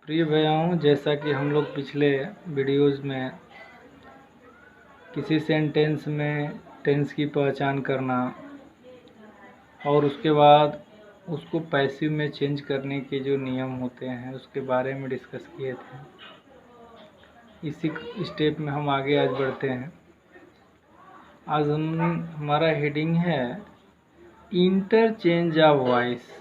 प्रिय भैयाओं, जैसा कि हम लोग पिछले वीडियोज़ में किसी सेंटेंस में टेंस की पहचान करना और उसके बाद उसको पैसिव में चेंज करने के जो नियम होते हैं उसके बारे में डिस्कस किए थे। इसी स्टेप में हम आगे आज बढ़ते हैं। आज हमारा हेडिंग है इंटरचेंज ऑफ वॉइस।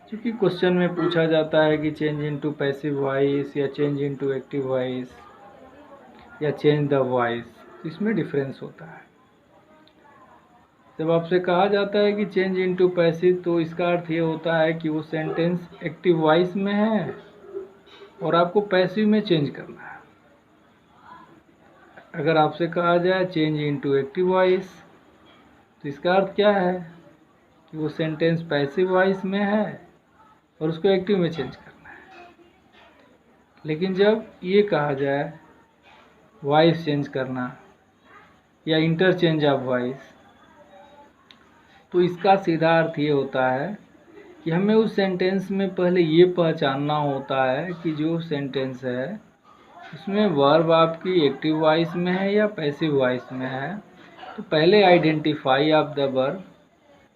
क्योंकि क्वेश्चन में पूछा जाता है कि चेंज इनटू पैसिव वॉइस या चेंज इनटू एक्टिव वॉइस या चेंज द वॉइस, इसमें डिफरेंस होता है। जब आपसे कहा जाता है कि चेंज इनटू पैसिव, तो इसका अर्थ ये होता है कि वो सेंटेंस एक्टिव वॉइस में है और आपको पैसिव में चेंज करना है। अगर आपसे कहा जाए चेंज इनटू एक्टिव वॉइस, तो इसका अर्थ क्या है कि वो सेंटेंस पैसिव वॉइस में है और उसको एक्टिव में चेंज करना है। लेकिन जब ये कहा जाए वॉइस चेंज करना या इंटरचेंज ऑफ वॉइस, तो इसका सीधा अर्थ ये होता है कि हमें उस सेंटेंस में पहले ये पहचानना होता है कि जो सेंटेंस है उसमें वर्ब आपकी एक्टिव वॉइस में है या पैसिव वॉइस में है। तो पहले आइडेंटिफाई ऑफ द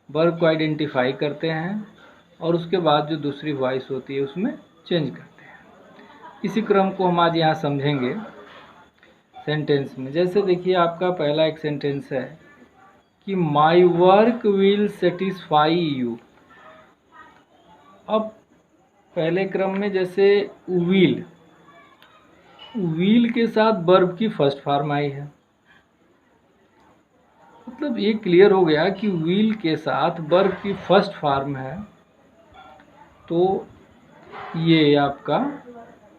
वर्ब को आइडेंटिफाई करते हैं और उसके बाद जो दूसरी वॉइस होती है उसमें चेंज करते हैं। इसी क्रम को हम आज यहाँ समझेंगे सेंटेंस में। जैसे देखिए, आपका पहला एक सेंटेंस है कि my work will satisfy you. अब पहले क्रम में जैसे विल के साथ वर्ब की फर्स्ट फॉर्म आई है, मतलब ये क्लियर हो गया कि विल के साथ वर्ब की फर्स्ट फॉर्म है, तो ये आपका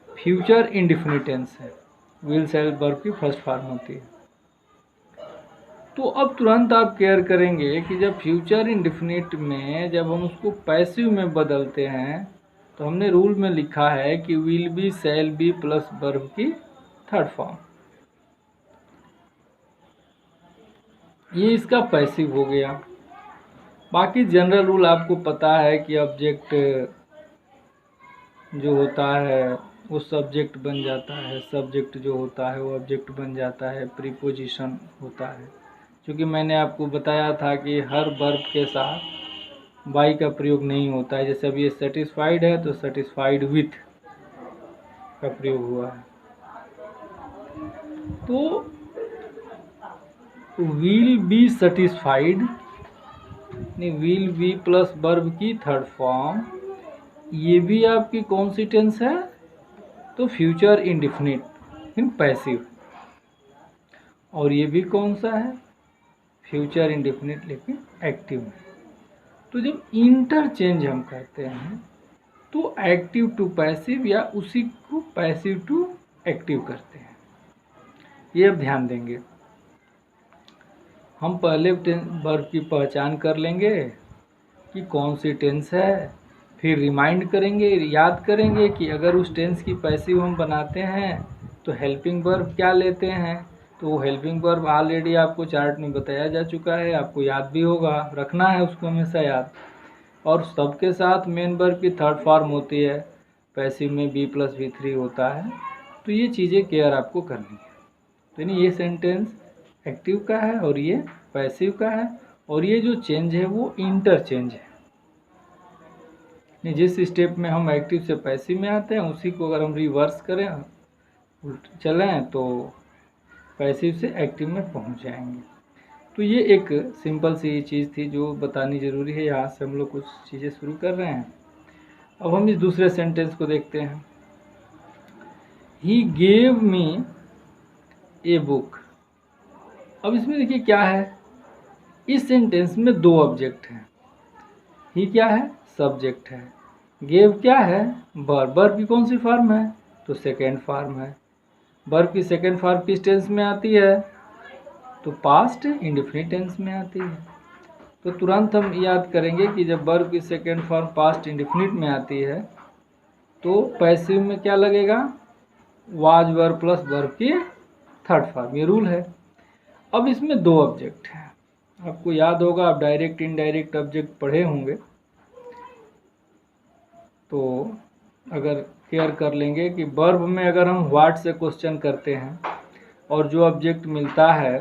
फ्यूचर इंडेफिनिट टेंस है। विल से वर्ब की फर्स्ट फॉर्म होती है। तो अब तुरंत आप केयर करेंगे कि जब फ्यूचर इंडेफिनिट में जब हम उसको पैसिव में बदलते हैं, तो हमने रूल में लिखा है कि will be, shall be plus verb की थर्ड फॉर्म। ये इसका पैसिव हो गया। बाकी जनरल रूल आपको पता है कि ऑब्जेक्ट जो होता है वो सब्जेक्ट बन जाता है, सब्जेक्ट जो होता है वो ऑब्जेक्ट बन जाता है, प्रीपोजिशन होता है। क्योंकि मैंने आपको बताया था कि हर वर्ब के साथ बाई का प्रयोग नहीं होता है। जैसे अब ये सेटिस्फाइड है तो सेटिस्फाइड विथ का प्रयोग हुआ है। तो will be satisfied, will be plus verb की थर्ड फॉर्म, ये भी आपकी कौन सी टेंस है? तो फ्यूचर इंडेफिनिट इन पैसिव। और ये भी कौन सा है? फ्यूचर इंडेफिनिट लेकिन एक्टिव में। तो जब इंटरचेंज हम करते हैं तो एक्टिव टू पैसिव या उसी को पैसिव टू एक्टिव करते हैं। ये अब ध्यान देंगे। हम पहले वर्ब की पहचान कर लेंगे कि कौन सी टेंस है, फिर रिमाइंड करेंगे, याद करेंगे कि अगर उस टेंस की पैसिव हम बनाते हैं तो हेल्पिंग वर्ब क्या लेते हैं। तो वो हेल्पिंग वर्ब ऑलरेडी आपको चार्ट में बताया जा चुका है, आपको याद भी होगा, रखना है उसको हमेशा याद। और सबके साथ मेन वर्ब की थर्ड फॉर्म होती है, पैसिव में बी प्लस V3 होता है। तो ये चीज़ें केयर आपको करनी है। तो यानी ये सेंटेंस एक्टिव का है और ये पैसिव का है, और ये जो चेंज है वो इंटरचेंज है। जिस स्टेप में हम एक्टिव से पैसिव में आते हैं उसी को अगर हम रिवर्स करें, चलें, तो पैसिव से एक्टिव में पहुंच जाएंगे। तो ये एक सिंपल सी चीज़ थी जो बतानी ज़रूरी है। यहाँ से हम लोग कुछ चीज़ें शुरू कर रहे हैं। अब हम इस दूसरे सेंटेंस को देखते हैं। He gave me a book. अब इसमें देखिए क्या है, इस सेंटेंस में दो ऑब्जेक्ट हैं। ही क्या है? सब्जेक्ट है। गेव क्या है? वर्ब। वर्ब की कौन सी फॉर्म है? तो सेकेंड फॉर्म है। वर्ब की सेकेंड फॉर्म किस टेंस में आती है? तो पास्ट इंडेफिनिट टेंस में आती है। तो तुरंत हम याद करेंगे कि जब वर्ब की सेकेंड फॉर्म पास्ट इंडेफिनिट में आती है तो पैसिव में क्या लगेगा? वाज वर्ब प्लस वर्ब की थर्ड फॉर्म। ये रूल है। अब इसमें दो ऑब्जेक्ट हैं। आपको याद होगा, आप डायरेक्ट इनडायरेक्ट ऑब्जेक्ट पढ़े होंगे। तो अगर केयर कर लेंगे कि वर्ब में अगर हम व्हाट से क्वेश्चन करते हैं और जो ऑब्जेक्ट मिलता है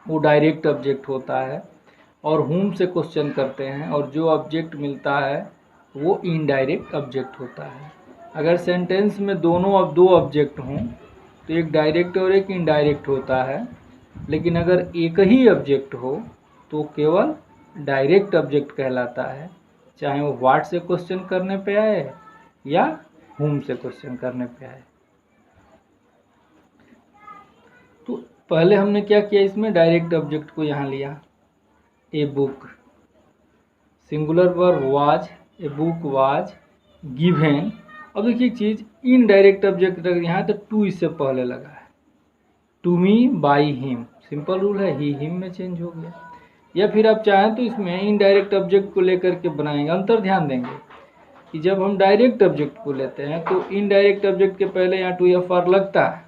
वो डायरेक्ट ऑब्जेक्ट होता है, और whom से क्वेश्चन करते हैं और जो ऑब्जेक्ट मिलता है वो इनडायरेक्ट ऑब्जेक्ट होता है। अगर सेंटेंस में दोनों अब दो ऑब्जेक्ट हों तो एक डायरेक्ट और एक इनडायरेक्ट होता है, लेकिन अगर एक ही ऑब्जेक्ट हो तो केवल डायरेक्ट ऑब्जेक्ट कहलाता है, चाहे वो व्हाट से क्वेश्चन करने पे आए या whom से क्वेश्चन करने पे आए। तो पहले हमने क्या किया, इसमें डायरेक्ट ऑब्जेक्ट को यहाँ लिया, a book, singular verb was, A book was given. अब देखिए एक चीज़, इनडायरेक्ट ऑब्जेक्ट यहाँ तो टू इससे पहले लगा है, to me by him, simple rule है, ही हिम में चेंज हो गया। या फिर आप चाहें तो इसमें इनडायरेक्ट ऑब्जेक्ट को लेकर के बनाएंगे, अंतर ध्यान देंगे कि जब हम डायरेक्ट ऑब्जेक्ट को लेते हैं तो इनडायरेक्ट ऑब्जेक्ट के पहले यहाँ टू या फॉर लगता है,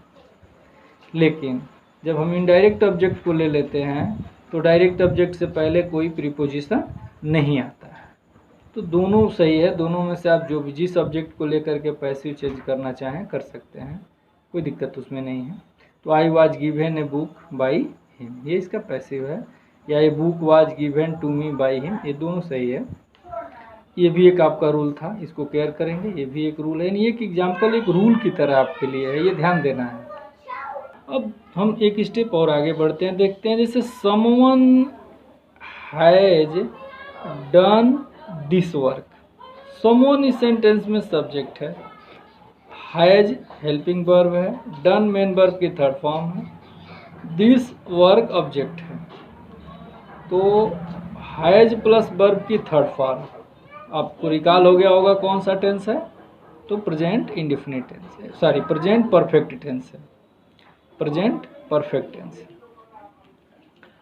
लेकिन जब हम इनडायरेक्ट ऑब्जेक्ट को ले लेते हैं तो डायरेक्ट ऑब्जेक्ट से पहले कोई प्रीपोजिशन नहीं आता है। तो दोनों सही है, दोनों में से आप जो भी जिस ऑब्जेक्ट को लेकर के पैसिव चेंज करना चाहें कर सकते हैं, कोई दिक्कत उसमें नहीं है। तो I was given a book by him, ये इसका पैसिव है, या a book was given to me by him, ये दोनों सही है। ये भी एक आपका रूल था, इसको केयर करेंगे, ये भी एक रूल है, यानी एक एग्जाम्पल एक रूल की तरह आपके लिए है, ये ध्यान देना है। अब हम एक स्टेप और आगे बढ़ते हैं, देखते हैं जैसे someone has done this work. Someone इस सेंटेंस में सब्जेक्ट है, हैज हेल्पिंग वर्ब है, डन मेन वर्ब की थर्ड फॉर्म है, दिस वर्क ऑब्जेक्ट है। तो हैज प्लस वर्ब की थर्ड फॉर्म, आपको रिकॉल हो गया होगा कौन सा टेंस है, तो प्रेजेंट इंडेफिनिट टेंस है, सॉरी प्रेजेंट परफेक्ट टेंस है, प्रेजेंट परफेक्ट टेंस है।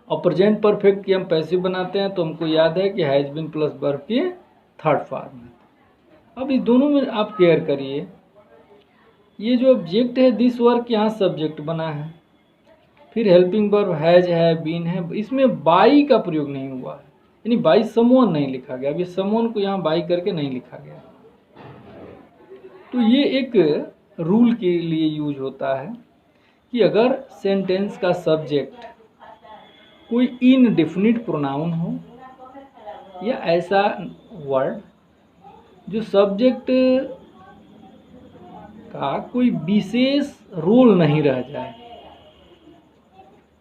और प्रेजेंट परफेक्ट की हम पैसिव बनाते हैं तो हमको याद है कि हैज बीन प्लस वर्ब की थर्ड फॉर्म है। अब इस दोनों में आप केयर करिए, ये जो ऑब्जेक्ट है दिस वर्क यहाँ सब्जेक्ट बना है, फिर हेल्पिंग वर्ब हैज है, बीन है, इसमें बाई का प्रयोग नहीं हुआ है, यानी बाई समवन नहीं लिखा गया। अब ये समवन को यहाँ बाई करके नहीं लिखा गया, तो ये एक रूल के लिए यूज होता है कि अगर सेंटेंस का सब्जेक्ट कोई इनडेफिनिट प्रोनाउन हो या ऐसा वर्ड जो सब्जेक्ट का कोई विशेष रोल नहीं रह जाए,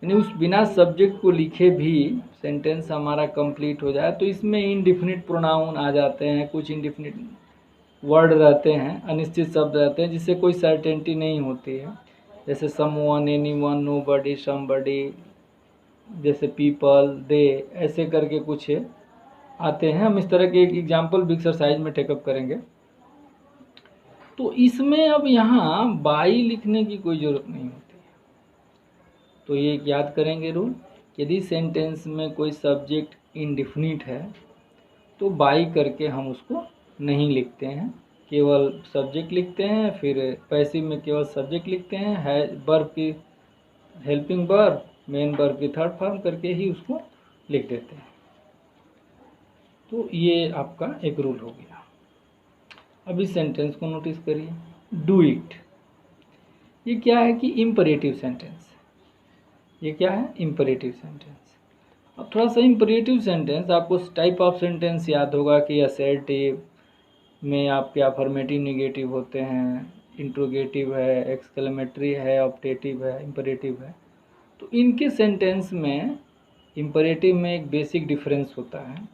यानी उस बिना सब्जेक्ट को लिखे भी सेंटेंस हमारा कंप्लीट हो जाए, तो इसमें इनडेफिनिट प्रोनाउन आ जाते हैं, कुछ इनडेफिनिट वर्ड रहते हैं, अनिश्चित शब्द रहते हैं जिससे कोई सर्टेनिटी नहीं होती है, जैसे समवन, एनीवन, नोबडी, समबडी, जैसे पीपल, दे, ऐसे करके कुछ आते हैं। हम इस तरह के एक एग्जाम्पल भी एक्सरसाइज में टेकअप करेंगे। तो इसमें अब यहाँ बाई लिखने की कोई ज़रूरत नहीं होती है, तो ये याद करेंगे रूल, यदि सेंटेंस में कोई सब्जेक्ट इनडेफिनिट है तो बाई करके हम उसको नहीं लिखते हैं, केवल सब्जेक्ट लिखते हैं, फिर पैसिव में केवल सब्जेक्ट लिखते हैं, है वर्ब की हेल्पिंग वर्ब, मेन वर्ब की थर्ड फॉर्म करके ही उसको लिख देते हैं। तो ये आपका एक रूल हो गया। अब इस सेंटेंस को नोटिस करिए, डू इट, ये क्या है कि इम्परेटिव सेंटेंस, ये क्या है इम्परेटिव सेंटेंस। अब थोड़ा सा इम्परेटिव सेंटेंस आपको टाइप ऑफ सेंटेंस याद होगा कि असर्टिव में आपके अफर्मेटिव नेगेटिव होते हैं, इंट्रोगेटिव है, एक्सक्लेमेटरी है, ऑप्टेटिव है, इम्परेटिव है। तो इनके सेंटेंस में इम्परेटिव में एक बेसिक डिफरेंस होता है,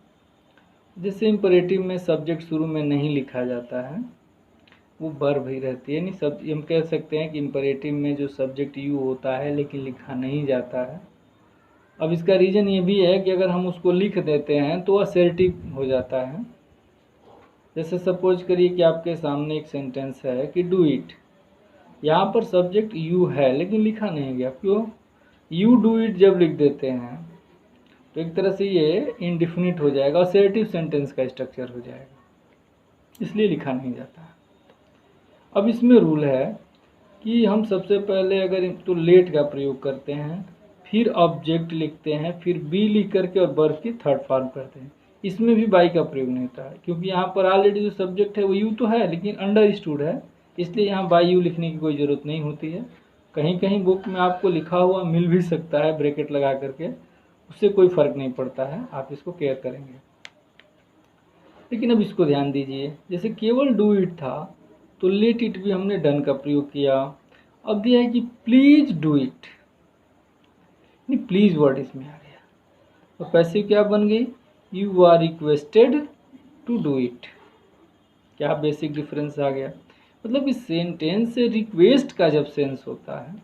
जैसे इम्परेटिव में सब्जेक्ट शुरू में नहीं लिखा जाता है, वो वर्ब ही रहती है, यानी सब हम कह सकते हैं कि इम्परेटिव में जो सब्जेक्ट यू होता है लेकिन लिखा नहीं जाता है। अब इसका रीज़न ये भी है कि अगर हम उसको लिख देते हैं तो असर्टिव हो जाता है। जैसे सपोज करिए कि आपके सामने एक सेंटेंस है कि डू इट, यहाँ पर सब्जेक्ट यू है लेकिन लिखा नहीं गया, क्यों, यू डू इट जब लिख देते हैं तो एक तरह से ये इनडिफिनिट हो जाएगा, असर्टिव सेंटेंस का स्ट्रक्चर हो जाएगा, इसलिए लिखा नहीं जाता। अब इसमें रूल है कि हम सबसे पहले अगर तो लेट का प्रयोग करते हैं, फिर ऑब्जेक्ट लिखते हैं, फिर बी लिख करके और वर्ब की थर्ड फॉर्म करते हैं। इसमें भी बाई का प्रयोग नहीं होता है, क्योंकि यहाँ पर ऑलरेडी जो सब्जेक्ट है वो यू तो है लेकिन अंडरस्टूड है, इसलिए यहाँ बाई यू लिखने की कोई ज़रूरत नहीं होती है। कहीं कहीं बुक में आपको लिखा हुआ मिल भी सकता है ब्रैकेट लगा करके, उससे कोई फ़र्क नहीं पड़ता है, आप इसको केयर करेंगे। लेकिन अब इसको ध्यान दीजिए, जैसे केवल डू इट था तो लेट इट भी हमने डन का प्रयोग किया। अब दिया है कि प्लीज डू इट, नहीं प्लीज वर्ड इसमें आ गया, तो पैसिव क्या बन गई, you are requested to do it. क्या बेसिक डिफरेंस आ गया, मतलब इस सेंटेंस से रिक्वेस्ट का जब सेंस होता है,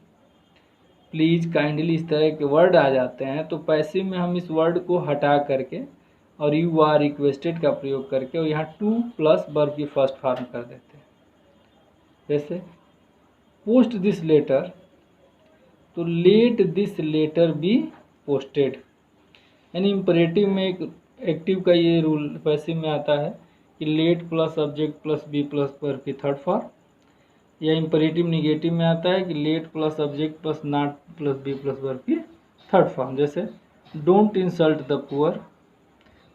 प्लीज काइंडली इस तरह के वर्ड आ जाते हैं, तो पैसिव में हम इस वर्ड को हटा करके और यू आर रिक्वेस्टेड का प्रयोग करके और यहाँ टू प्लस वर्ब की फर्स्ट फॉर्म कर देते हैं। जैसे पोस्ट दिस लेटर, तो let this letter be posted, यानी इम्परेटिव में एक एक्टिव का ये रूल पैसिव में आता है कि let plus subject plus be plus verb की थर्ड फॉर्म, या इम्परेटिव निगेटिव में आता है कि let plus subject plus not plus be plus verb की थर्ड फॉर्म। जैसे don't insult the poor,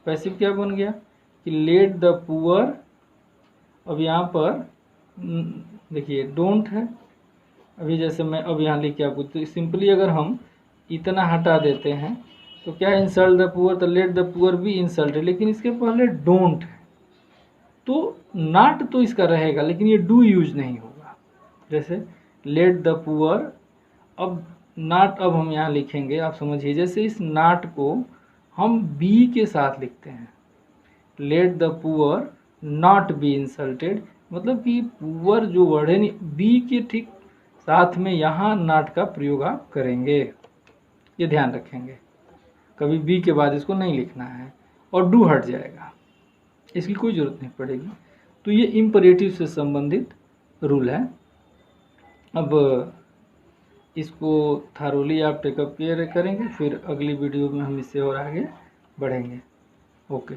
passive क्या बन गया कि लेट द पुअर, अब यहाँ पर देखिए डोंट है, अभी जैसे मैं अब यहाँ लिख के आपको, तो सिंपली अगर हम इतना हटा देते हैं तो क्या इंसल्ट द पुअर, तो लेट द पुअर भी इंसल्ट है, लेकिन इसके पहले डोंट है, तो नॉट तो इसका रहेगा लेकिन ये डू यूज नहीं होगा। जैसे लेट द पुअर, अब नॉट अब हम यहाँ लिखेंगे, आप समझिए, जैसे इस नॉट को हम बी के साथ लिखते हैं, let the poor not be insulted, मतलब कि पुअर जो वर्ड है बी के ठीक साथ में यहाँ नॉट का प्रयोग आप करेंगे, ये ध्यान रखेंगे, कभी बी के बाद इसको नहीं लिखना है, और डू हट जाएगा, इसकी कोई ज़रूरत नहीं पड़ेगी। तो ये इम्परेटिव से संबंधित रूल है। अब इसको थारोली आप टेकअप केयर करेंगे, फिर अगली वीडियो में हम इससे और आगे बढ़ेंगे। ओके।